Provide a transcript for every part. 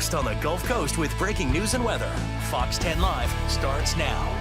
First on the Gulf Coast with breaking news and weather. Fox 10 Live starts now.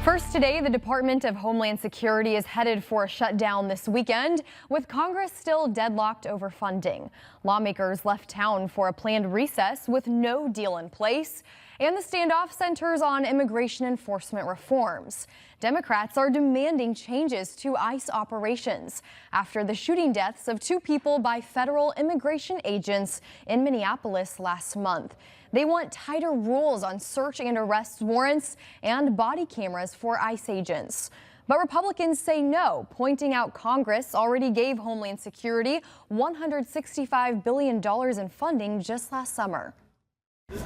First today, the Department of Homeland Security is headed for a shutdown this weekend, with Congress still deadlocked over funding. Lawmakers left town for a planned recess with no deal in place, and the standoff centers on immigration enforcement reforms. Democrats are demanding changes to ICE operations after the shooting deaths of 2 people by federal immigration agents in Minneapolis last month. They want tighter rules on search and arrest warrants and body cameras for ICE agents. But Republicans say no, pointing out Congress already gave Homeland Security $165 billion in funding just last summer.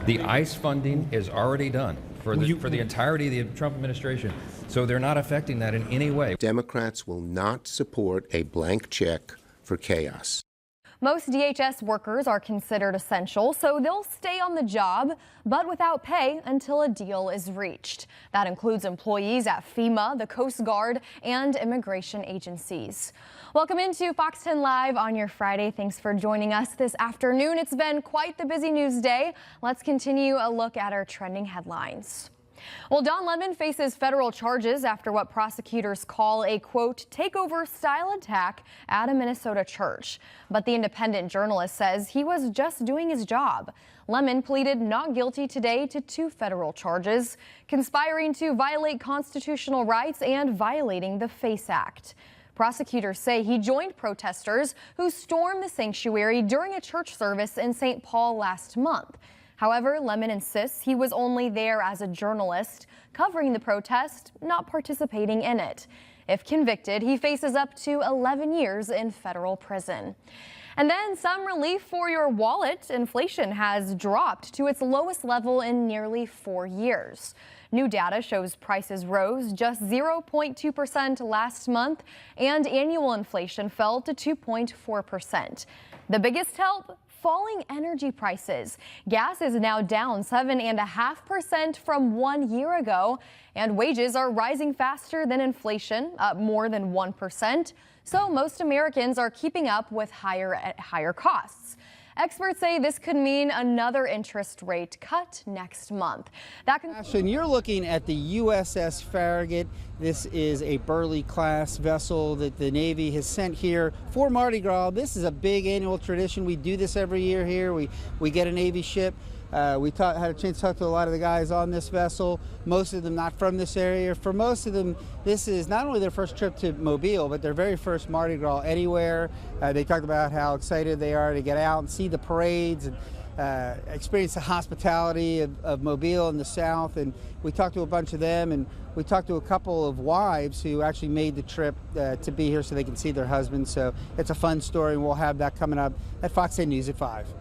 The ICE funding is already done for the entirety of the Trump administration, so they're not affecting that in any way. Democrats will not support a blank check for chaos. Most DHS workers are considered essential, so they'll stay on the job, but without pay until a deal is reached. That includes employees at FEMA, the Coast Guard, and immigration agencies. Welcome into Fox 10 Live on your Friday. Thanks for joining us this afternoon. It's been quite the busy news day. Let's continue a look at our trending headlines. Well, Don Lemon faces federal charges after what prosecutors call a, quote, takeover style attack at a Minnesota church. But the independent journalist says he was just doing his job. Lemon pleaded not guilty today to 2 federal charges, conspiring to violate constitutional rights and violating the FACE Act. Prosecutors say he joined protesters who stormed the sanctuary during a church service in St. Paul last month. However, Lemon insists he was only there as a journalist, covering the protest, not participating in it. If convicted, he faces up to 11 years in federal prison. And then some relief for your wallet. Inflation has dropped to its lowest level in nearly 4 years. New data shows prices rose just 0.2% last month, and annual inflation fell to 2.4%. The biggest help? Falling energy prices. Gas is now down 7.5% from 1 year ago, and wages are rising faster than inflation, up more than 1%. So most Americans are keeping up with higher costs. Experts say this could mean another interest rate cut next month. And you're looking at the USS Farragut. This is a Burley class vessel that the Navy has sent here for Mardi Gras. This is a big annual tradition. We do this every year here. We get a Navy ship. We had a chance to talk to a lot of the guys on this vessel, most of them not from this area. For most of them, this is not only their first trip to Mobile, but their very first Mardi Gras anywhere. They talked about how excited they are to get out and see the parades and experience the hospitality of Mobile in the South. And we talked to a bunch of them, and we talked to a couple of wives who actually made the trip to be here so they can see their husbands. So it's a fun story, and we'll have that coming up at Fox 10 News at 5.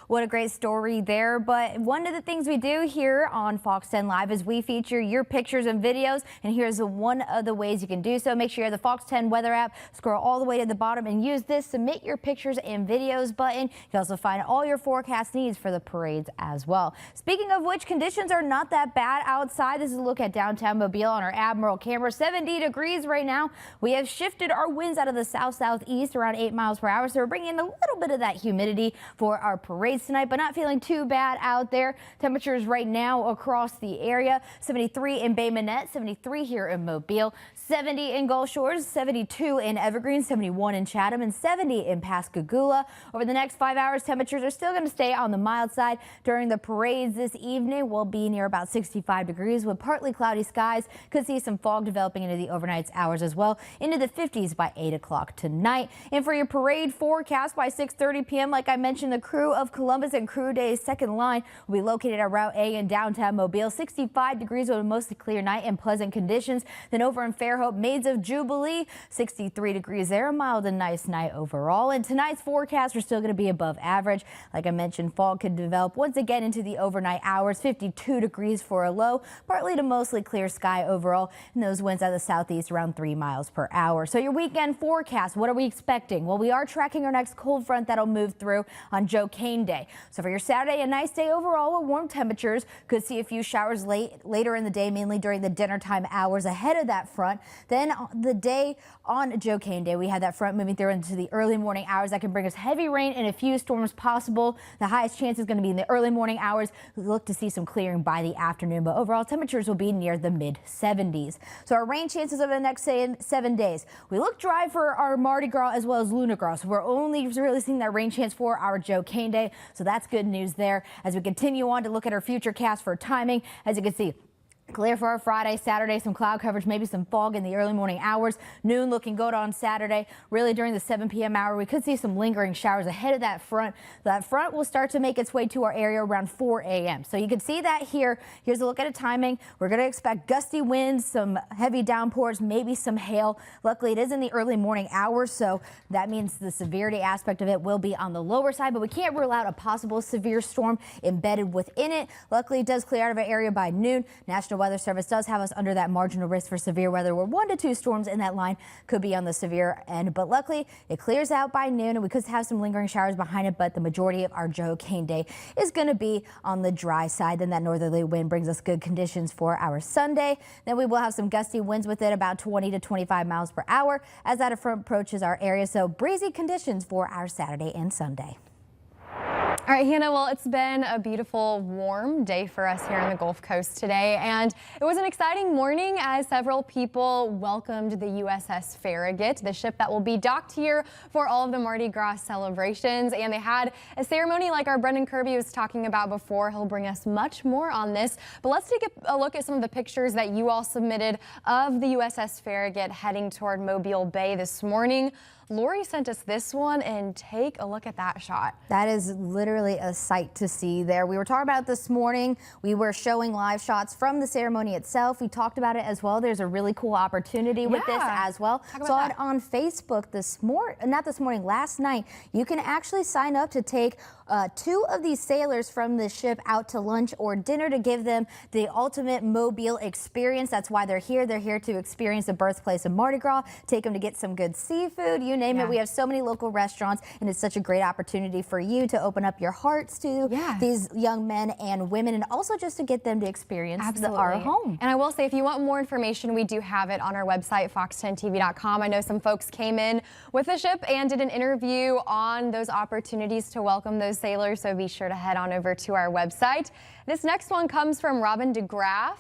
What a great story there. But one of the things we do here on Fox 10 Live is we feature your pictures and videos. And here's one of the ways you can do so. Make sure you have the Fox 10 weather app. Scroll all the way to the bottom and use this Submit Your Pictures and Videos button. You can also find all your forecast needs for the parades as well. Speaking of which, conditions are not that bad outside. This is a look at downtown Mobile on our Admiral camera. 70 degrees right now. We have shifted our winds out of the south-southeast around 8 miles per hour. So we're bringing in a little bit of that humidity for our parades tonight, but not feeling too bad out there. Temperatures right now across the area: 73 in Bay Minette, 73 here in Mobile, 70 in Gulf Shores, 72 in Evergreen, 71 in Chatham, and 70 in Pascagoula. Over the next 5 hours, temperatures are still going to stay on the mild side. During the parades this evening, we'll be near about 65 degrees with partly cloudy skies. Could see some fog developing into the overnight hours as well, into the 50s by 8 o'clock tonight. And for your parade forecast by 6:30 p.m., like I mentioned, the crew of Columbus and Crew Day's second line will be located at Route A in downtown Mobile. 65 degrees with a mostly clear night and pleasant conditions. Then over in Fairhope, Maids of Jubilee, 63 degrees there, a mild and nice night overall. And tonight's forecast are still going to be above average. Like I mentioned, fog could develop once again into the overnight hours. 52 degrees for a low, partly to mostly clear sky overall, and those winds out of the southeast around 3 miles per hour. So your weekend forecast, what are we expecting? Well, we are tracking our next cold front that'll move through on Joe Kane Day. Sunday. So for your Saturday, a nice day overall with warm temperatures. Could see a few showers later in the day, mainly during the dinner time hours ahead of that front. Then the day on Joe Cain Day, we had that front moving through into the early morning hours. That can bring us heavy rain and a few storms possible. The highest chance is going to be in the early morning hours. We look to see some clearing by the afternoon, but overall temperatures will be near the mid 70s. So our rain chances over the next 7 days. We look dry for our Mardi Gras as well as Lunar Gras. So we're only really seeing that rain chance for our Joe Cain Day. So that's good news there. As we continue on to look at our future cast for timing, as you can see, clear for our Friday, Saturday, some cloud coverage, maybe some fog in the early morning hours. Noon looking good on Saturday. Really during the 7 p.m. hour, we could see some lingering showers ahead of that front. That front will start to make its way to our area around 4 a.m. So you can see that here. Here's a look at a timing. We're going to expect gusty winds, some heavy downpours, maybe some hail. Luckily, it is in the early morning hours, so that means the severity aspect of it will be on the lower side, but we can't rule out a possible severe storm embedded within it. Luckily, it does clear out of our area by noon. National Weather Service does have us under that marginal risk for severe weather, where 1 to 2 storms in that line could be on the severe end. But luckily, it clears out by noon, and we could have some lingering showers behind it. But the majority of our Joe Cain Day is going to be on the dry side. Then that northerly wind brings us good conditions for our Sunday. Then we will have some gusty winds with it, about 20 to 25 miles per hour, as that front approaches our area. So breezy conditions for our Saturday and Sunday. All right, Hannah, well, it's been a beautiful, warm day for us here on the Gulf Coast today, and it was an exciting morning as several people welcomed the USS Farragut, the ship that will be docked here for all of the Mardi Gras celebrations, and they had a ceremony like our Brendan Kirby was talking about before. He'll bring us much more on this, but let's take a look at some of the pictures that you all submitted of the USS Farragut heading toward Mobile Bay this morning. Lori sent us this one, and take a look at that shot. That is literally a sight to see there. We were talking about it this morning. We were showing live shots from the ceremony itself. We talked about it as well. There's a really cool opportunity with this as well. Saw it on Facebook last night. You can actually sign up to take 2 of these sailors from the ship out to lunch or dinner to give them the ultimate Mobile experience. That's why they're here. They're here to experience the birthplace of Mardi Gras, take them to get some good seafood, you name it. We have so many local restaurants, and it's such a great opportunity for you to open up your hearts to these young men and women, and also just to get them to experience our home. And I will say, if you want more information, we do have it on our website, fox10tv.com. I know some folks came in with the ship and did an interview on those opportunities to welcome those sailors, so be sure to head on over to our website. This next one comes from Robin DeGraff.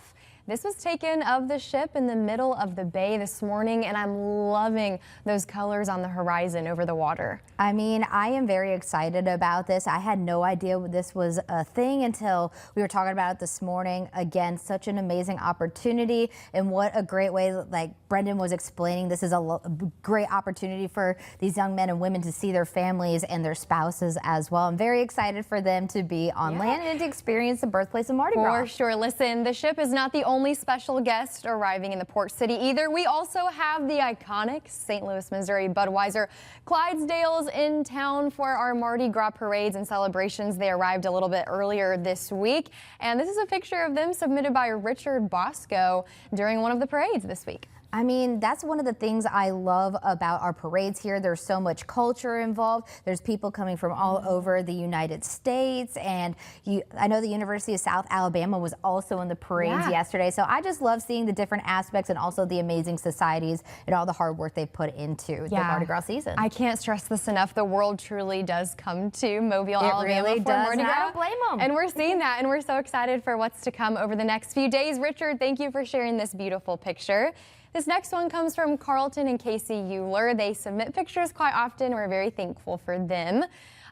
This was taken of the ship in the middle of the bay this morning, and I'm loving those colors on the horizon over the water. I mean, I am very excited about this. I had no idea this was a thing until we were talking about it this morning. Again, such an amazing opportunity, and what a great way, like Brendan was explaining, this is a great opportunity for these young men and women to see their families and their spouses as well. I'm very excited for them to be on land and to experience the birthplace of Mardi Gras. For sure. Listen, the ship is not the only special guest arriving in the port city either. We also have the iconic St. Louis, Missouri Budweiser Clydesdales in town for our Mardi Gras parades and celebrations. They arrived a little bit earlier this week, and this is a picture of them submitted by Richard Bosco during one of the parades this week. I mean, that's one of the things I love about our parades here. There's so much culture involved. There's people coming from all over the United States. And I know the University of South Alabama was also in the parades yesterday. So I just love seeing the different aspects and also the amazing societies and all the hard work they've put into the Mardi Gras season. I can't stress this enough. The world truly does come to Mobile, Alabama really for does. Mardi Gras. I don't blame them. And we're seeing that, and we're so excited for what's to come over the next few days. Richard, thank you for sharing this beautiful picture. This next one comes from Carlton and Casey Euler. They submit pictures quite often. We're very thankful for them.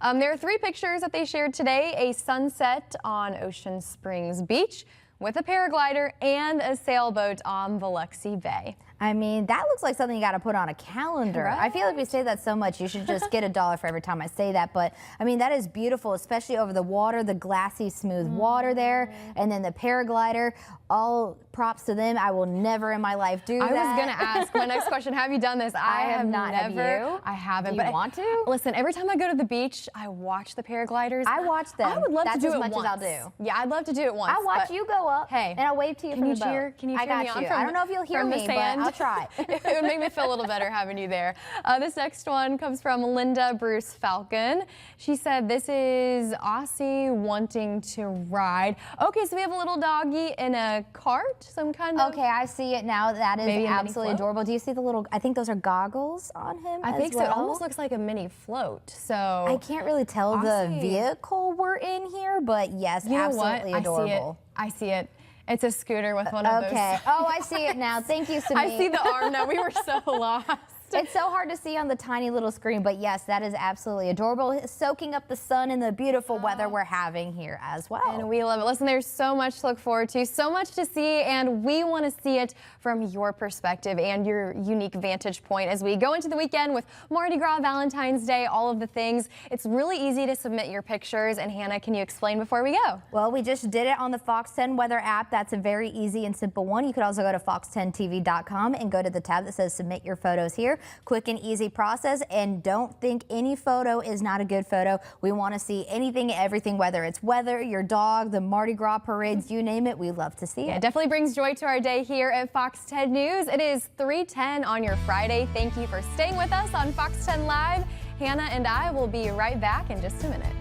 There are 3 pictures that they shared today: a sunset on Ocean Springs Beach with a paraglider and a sailboat on Biloxi Bay. I mean, that looks like something you got to put on a calendar. I feel like we say that so much. You should just get $1 for every time I say that. But I mean, that is beautiful, especially over the water, the glassy, smooth water there, and then the paraglider, all props to them. I will never in my life do that. I was going to ask my next question. Have you done this? I have not. Never. Have you? I haven't. Do you want to? Listen, every time I go to the beach, I watch the paragliders. I watch them. I would love That's to do as it much once. as I'll do. Yeah, I'd love to do it once. I watch you go up, hey, and I'll wave to you can from you the boat. cheer? Can you cheer I got me on you. from, I don't know if you'll hear from the me, but sand? I'll try. It would make me feel a little better having you there. This next one comes from Linda Bruce Falcon. She said, this is Aussie wanting to ride. Okay, so we have a little doggy in a cart, some kind of. Okay, I see it now. That is Maybe a mini absolutely float? adorable. Do you see the little, I think those are goggles on him I as think so. well? It almost looks like a mini float. So I can't really tell the Aussie. vehicle we're in here, but yes, You know absolutely what? adorable. I see it. It's a scooter with one of those. Okay. Oh, I see it now. Thank you, Samit. I see the arm now. We were so lost. It's so hard to see on the tiny little screen, but yes, that is absolutely adorable. Soaking up the sun and the beautiful weather we're having here as well. And we love it. Listen, there's so much to look forward to, so much to see, and we want to see it from your perspective and your unique vantage point as we go into the weekend with Mardi Gras, Valentine's Day, all of the things. It's really easy to submit your pictures, and Hannah, can you explain before we go? Well, we just did it on the Fox 10 weather app. That's a very easy and simple one. You could also go to fox10tv.com and go to the tab that says submit your photos here. Quick and easy process, and don't think any photo is not a good photo. We want to see anything and everything, whether it's weather, your dog, the Mardi Gras parades, you name it, we love to see Yeah, it. it definitely brings joy to our day here at Fox 10 News. It is 3:10 on your Friday. Thank you for staying with us on Fox 10 Live. Hannah and I will be right back in just a minute.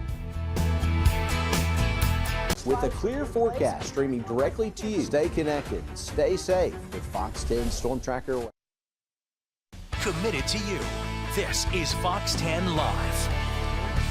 With a clear forecast streaming directly to you, stay connected, stay safe with Fox 10 Storm Tracker. Committed to you. This is Fox 10 Live.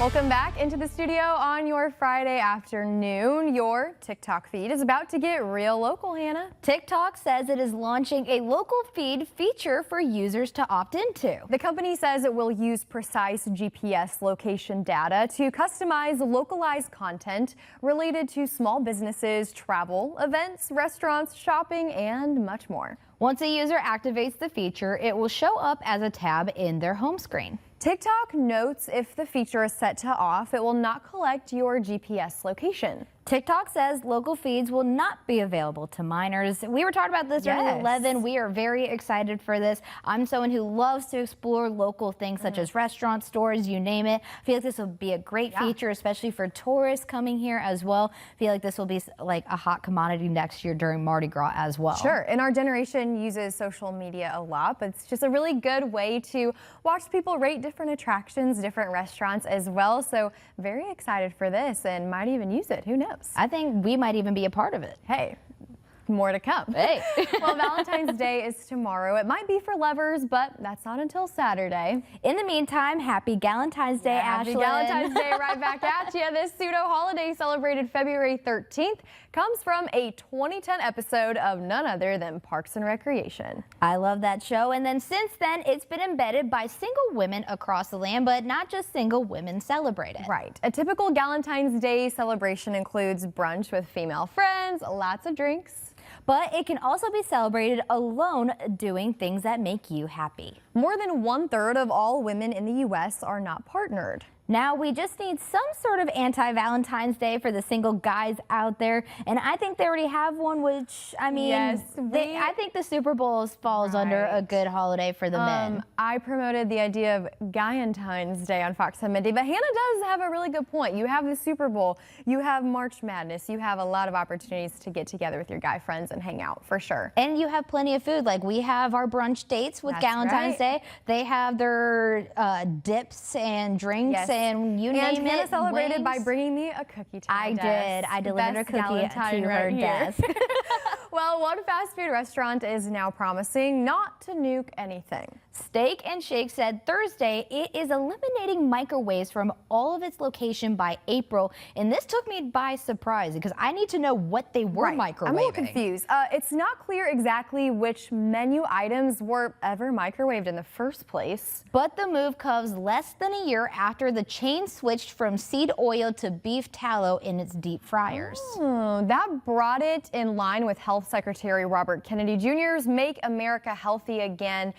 Welcome back into the studio on your Friday afternoon. Your TikTok feed is about to get real local, Hannah. TikTok says it is launching a local feed feature for users to opt into. The company says it will use precise GPS location data to customize localized content related to small businesses, travel, events, restaurants, shopping, and much more. Once a user activates the feature, it will show up as a tab in their home screen. TikTok notes if the feature is set to off, it will not collect your GPS location. TikTok says local feeds will not be available to minors. We were talking about this earlier at 11. We are very excited for this. I'm someone who loves to explore local things such as restaurants, stores, you name it. I feel like this will be a great feature, especially for tourists coming here as well. I feel like this will be like a hot commodity next year during Mardi Gras as well. Sure, and our generation uses social media a lot, but it's just a really good way to watch people rate different attractions, different restaurants as well. So very excited for this and might even use it. Who knows? I think we might even be a part of it. Hey, more to come. Hey. Well, Valentine's Day is tomorrow. It might be for lovers, but that's not until Saturday. In the meantime, happy Galentine's Day, Happy Ashlyn. Galentine's Day right back at you. This pseudo holiday celebrated February 13th comes from a 2010 episode of none other than Parks and Recreation. I love that show. And then since then, it's been embedded by single women across the land, but not just single women celebrate it. Right. A typical Galentine's Day celebration includes brunch with female friends, lots of drinks. But it can also be celebrated alone, doing things that make you happy. More than 1/3 of all women in the U.S. are not partnered. Now we just need some sort of anti-Valentine's Day for the single guys out there. And I think they already have one, which, I mean, Yes, I think the Super Bowl falls under a good holiday for the men. I promoted the idea of Galentine's Day on Fox 10 Midday, but Hannah does have a really good point. You have the Super Bowl, you have March Madness, you have a lot of opportunities to get together with your guy friends and hang out, for sure. And you have plenty of food. Like we have our brunch dates with That's Galentine's right. Day. They have their dips and drinks. Yes. And you name Hannah it. celebrated by wings. bringing me a cookie to my I desk. did. I delivered a Best cookie Galentine to her right here. desk. Well, one fast food restaurant is now promising not to nuke anything. Steak and Shake said Thursday it is eliminating microwaves from all of its location by April. And this took me by surprise because I need to know what they were microwaving. I'm a little confused. It's not clear exactly which menu items were ever microwaved in the first place. But the move comes less than a year after the chain switched from seed oil to beef tallow in its deep fryers. That brought it in line with Health Secretary Robert Kennedy Jr.'s Make America Healthy Again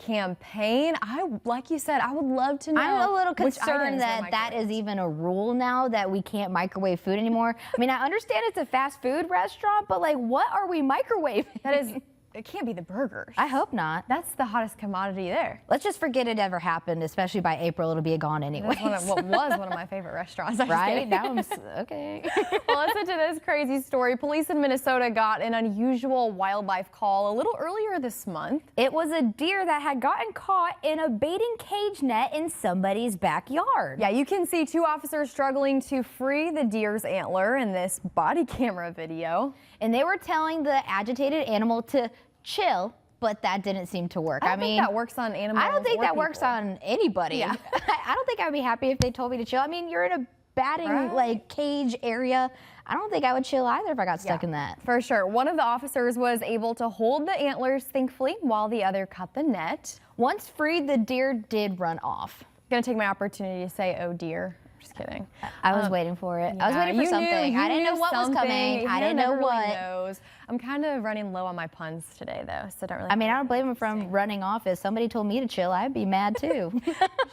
campaign. Like you said, I would love to know. I'm a little which concerned items that are that is microwaved. even a rule now, that we can't microwave food anymore. I mean, I understand it's a fast food restaurant, but like, what are we microwaving? That is, it can't be the burgers. I hope not. That's the hottest commodity there. Let's just forget it ever happened, especially by April, it'll be gone anyway. That's what was one of my favorite restaurants. I'm just Right? kidding. Now I'm okay. Well, listen to this crazy story. Police in Minnesota got an unusual wildlife call a little earlier this month. It was a deer that had gotten caught in a baiting cage net in somebody's backyard. Yeah, you can see two officers struggling to free the deer's antler in this body camera video. And they were telling the agitated animal to chill, but that didn't seem to work. I don't think that works on animals. I don't think or that works people. on anybody. Yeah. I don't think I would be happy if they told me to chill. I mean, you're in a batting like cage area. I don't think I would chill either if I got stuck in that. For sure. One of the officers was able to hold the antlers, thankfully, while the other cut the net. Once freed, the deer did run off. Gonna take my opportunity to say, oh dear. Just kidding. I was waiting for it. I was Yeah, waiting for you something. knew- I didn't you know knew what was coming. something. I didn't know Hannah never what. really knows. I'm kind of running low on my puns today, though, so don't really. I mean, I don't blame him from running off. If somebody told me to chill, I'd be mad too.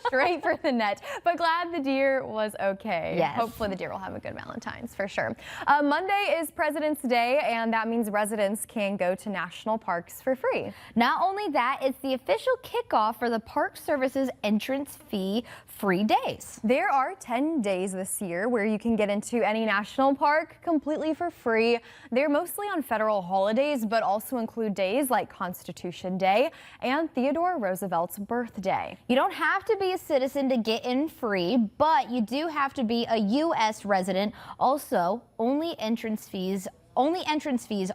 straight for the net. But glad the deer was okay. Yes. Hopefully the deer will have a good Valentine's for sure. Monday is President's Day, and that means residents can go to national parks for free. Not only that, it's the official kickoff for the Park Service's entrance fee free days. There are 10 days this year where you can get into any national park completely for free. They're mostly on federal holidays, but also include days like Constitution Day and Theodore Roosevelt's birthday. You don't have to be a citizen to get in free, but you do have to be a U.S. resident. Also, only entrance fees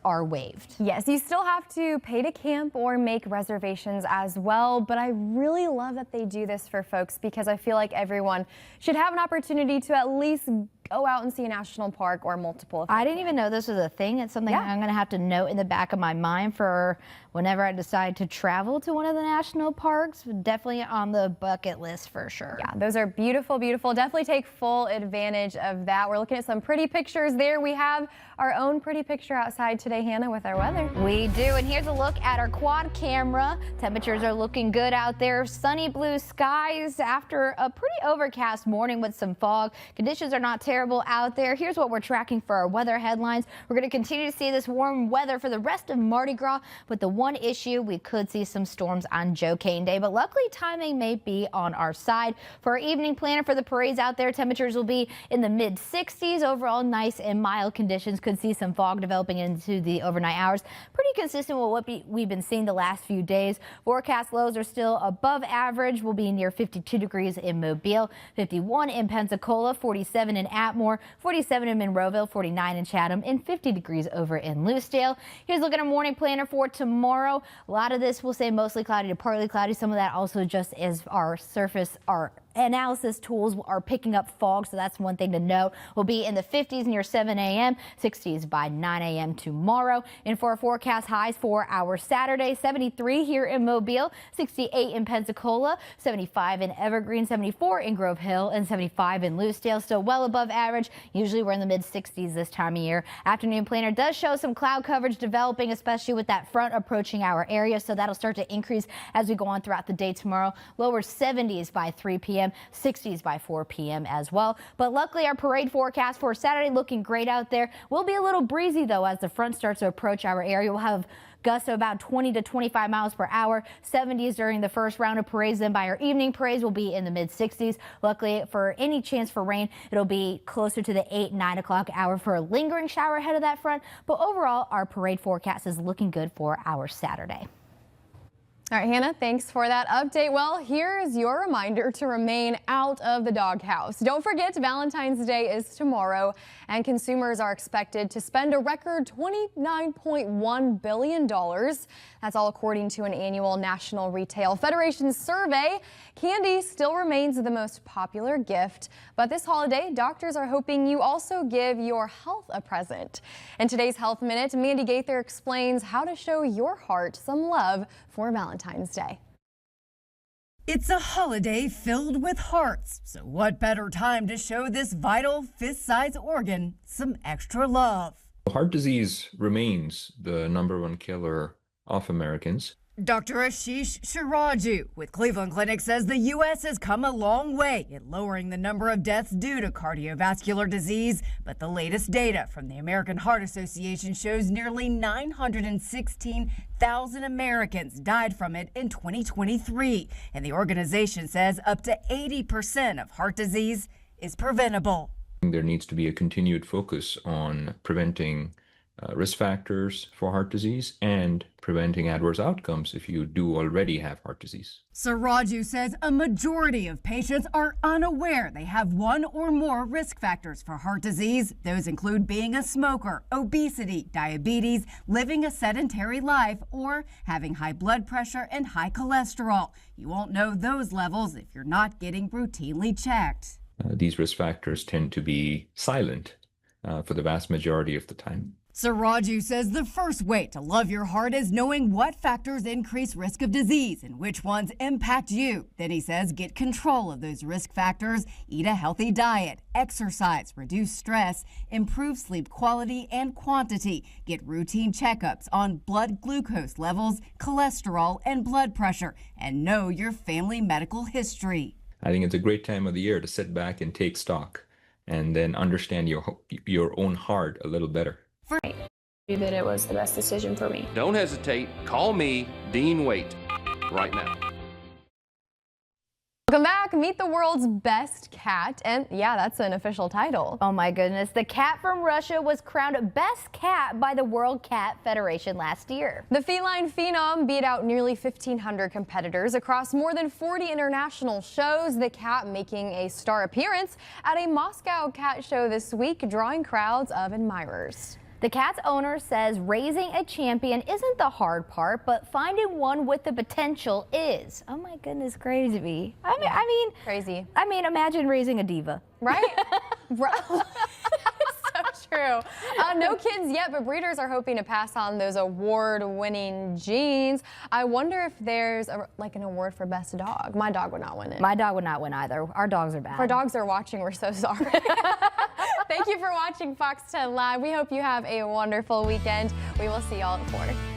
are waived. Yes, you still have to pay to camp or make reservations as well, but I really love that they do this for folks because I feel like everyone should have an opportunity to at least go out and see a national park or multiple. I didn't even know this was a thing. It's something I'm going to have to note in the back of my mind for whenever I decide to travel to one of the national parks. Definitely on the bucket list for sure. Yeah, those are beautiful, beautiful. Definitely take full advantage of that. We're looking at some pretty pictures there. We have our own pretty picture outside today, Hannah, with our weather. We do, and here's a look at our quad camera. Temperatures are looking good out there. Sunny blue skies after a pretty overcast morning with some fog. Conditions are not terrible out there. Here's what we're tracking for our weather headlines. We're going to continue to see this warm weather for the rest of Mardi Gras, but the one issue, we could see some storms on Joe Cane Day, but luckily timing may be on our side. For our evening planner for the parades out there, temperatures will be in the mid 60s. Overall, nice and mild conditions. Could see some fog developing into the overnight hours. Pretty consistent with what we've been seeing the last few days. Forecast lows are still above average. We'll be near 52 degrees in Mobile, 51 in Pensacola, 47 in Atmore, 47 in Monroeville, 49 in Chatham, and 50 degrees over in Lucedale. Here's a look at our morning planner for tomorrow. A lot of this will say mostly cloudy to partly cloudy. Some of that also just as our analysis tools are picking up fog, so that's one thing to note. We'll be in the 50s near 7 a.m., 60s by 9 a.m. tomorrow. And for our forecast highs for our Saturday, 73 here in Mobile, 68 in Pensacola, 75 in Evergreen, 74 in Grove Hill, and 75 in Lucedale. Still well above average. Usually we're in the mid 60s this time of year. Afternoon planner does show some cloud coverage developing, especially with that front approaching our area, so that'll start to increase as we go on throughout the day tomorrow. Lower 70s by 3 p.m. 60s by 4 p.m. as well. But luckily our parade forecast for Saturday looking great out there. Will be a little breezy though as the front starts to approach our area. We'll have gusts of about 20 to 25 miles per hour, 70s during the first round of parades. Then by our evening parades will be in the mid 60s. Luckily for any chance for rain, it'll be closer to the 8-9 o'clock hour for a lingering shower ahead of that front. But overall our parade forecast is looking good for our Saturday. All right, Hannah, thanks for that update. Well, here's your reminder to remain out of the doghouse. Don't forget, Valentine's Day is tomorrow, and consumers are expected to spend a record $29.1 billion. That's all according to an annual National Retail Federation survey. Candy still remains the most popular gift, but this holiday, doctors are hoping you also give your health a present. In today's Health Minute, Mandy Gaither explains how to show your heart some love for Valentine's Day. It's a holiday filled with hearts, so what better time to show this vital fist-sized organ some extra love? Heart disease remains the #1 killer of Americans. Dr. Ashish Shiraju with Cleveland Clinic says the U.S. has come a long way in lowering the number of deaths due to cardiovascular disease, but the latest data from the American Heart Association shows nearly 916,000 Americans died from it in 2023, and the organization says up to 80% of heart disease is preventable. There needs to be a continued focus on preventing risk factors for heart disease and preventing adverse outcomes if you do already have heart disease. Siraju says a majority of patients are unaware they have one or more risk factors for heart disease. Those include being a smoker, obesity, diabetes, living a sedentary life, or having high blood pressure and high cholesterol. You won't know those levels if you're not getting routinely checked. These risk factors tend to be silent for the vast majority of the time. Siraju says the first way to love your heart is knowing what factors increase risk of disease and which ones impact you. Then he says get control of those risk factors, eat a healthy diet, exercise, reduce stress, improve sleep quality and quantity, get routine checkups on blood glucose levels, cholesterol, and blood pressure, and know your family medical history. I think it's a great time of the year to sit back and take stock and then understand your own heart a little better. That it was the best decision for me. Don't hesitate. Call me, Dean Waite, right now. Welcome back. Meet the world's best cat. And yeah, that's an official title. Oh my goodness. The cat from Russia was crowned best cat by the World Cat Federation last year. The feline phenom beat out nearly 1,500 competitors across more than 40 international shows. The cat making a star appearance at a Moscow cat show this week, drawing crowds of admirers. The cat's owner says raising a champion isn't the hard part, but finding one with the potential is. Oh my goodness, crazy. I mean, crazy. I mean, imagine raising a diva. Right? So true. No kids yet, but breeders are hoping to pass on those award-winning genes. I wonder if there's an award for best dog. My dog would not win it. My dog would not win either. Our dogs are bad. If our dogs are watching, we're so sorry. Thank you for watching Fox 10 Live. We hope you have a wonderful weekend. We will see y'all at 4.